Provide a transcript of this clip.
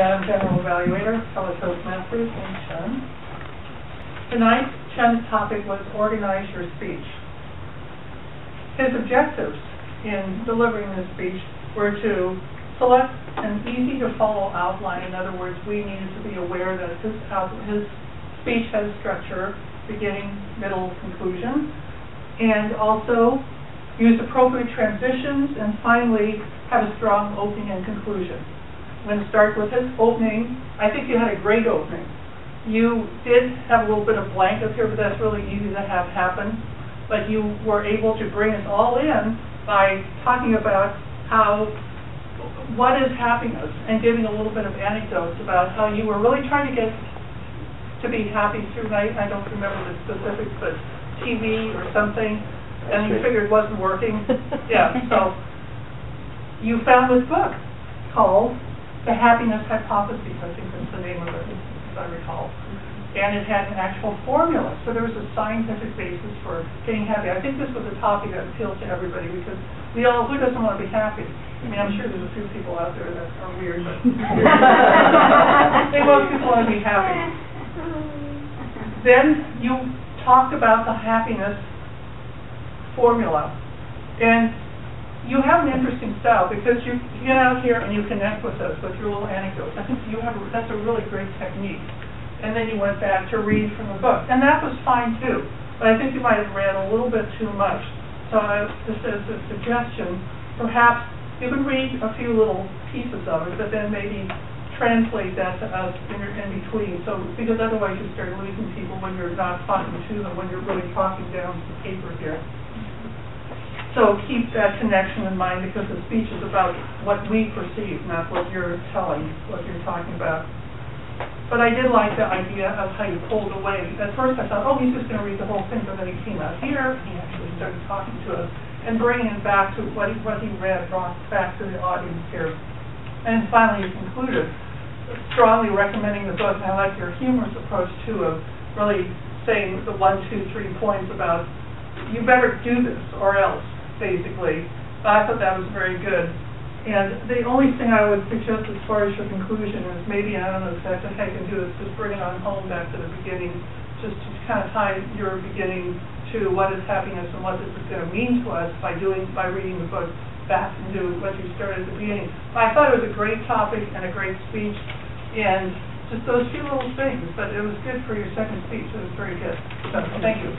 Madam General Evaluator, fellow Toastmasters, and Chun. Tonight, Chun's topic was organize your speech. His objectives in delivering this speech were to select an easy-to-follow outline. In other words, we needed to be aware that his speech has structure, beginning, middle, conclusion, and also use appropriate transitions, and finally, have a strong opening and conclusion. I'm going to start with his opening. I think you had a great opening. You did have a little bit of blank up here, but that's really easy to have happen. But you were able to bring us all in by talking about what is happiness, and giving a little bit of anecdotes about how you were really trying to get to be happy through night. I don't remember the specifics, but TV or something, and you figured it wasn't working. Yeah, so you found this book called The Happiness Hypothesis, I think that's the name of it, if I recall. And it had an actual formula, so there was a scientific basis for getting happy. I think this was a topic that appealed to everybody, because who doesn't want to be happy? I mean, I'm sure there's a few people out there that are weird, but I think most people want to be happy. Then you talked about the happiness formula, and you have an interesting style, because you get out here and you connect with us with your little anecdotes. I think that's a really great technique. And then you went back to read from the book, and that was fine too. But I think you might have read a little bit too much. So just as a suggestion, perhaps you could read a few little pieces of it, but then maybe translate that to us in between. So, because otherwise you start losing people when you're not talking to them, when you're really talking down to the paper here. So keep that connection in mind, because the speech is about what we perceive, not what you're telling, what you're talking about. But I did like the idea of how you pulled away. At first I thought, oh, he's just going to read the whole thing, but then he came out here, and he actually started talking to us, and bringing it back to what he read, brought back to the audience here. And finally you concluded, strongly recommending the book, and I like your humorous approach too, of really saying the 1, 2, 3 points about, you better do this or else, basically. I thought that was very good. And the only thing I would suggest as far as your conclusion is maybe, I don't know exactly how you can do this, just bring it on home back to the beginning, just to kind of tie your beginning to what is happiness and what this is going to mean to us by reading the book back into what you started at the beginning. But I thought it was a great topic and a great speech, and just those few little things, but it was good for your second speech. It was very good. So thank you.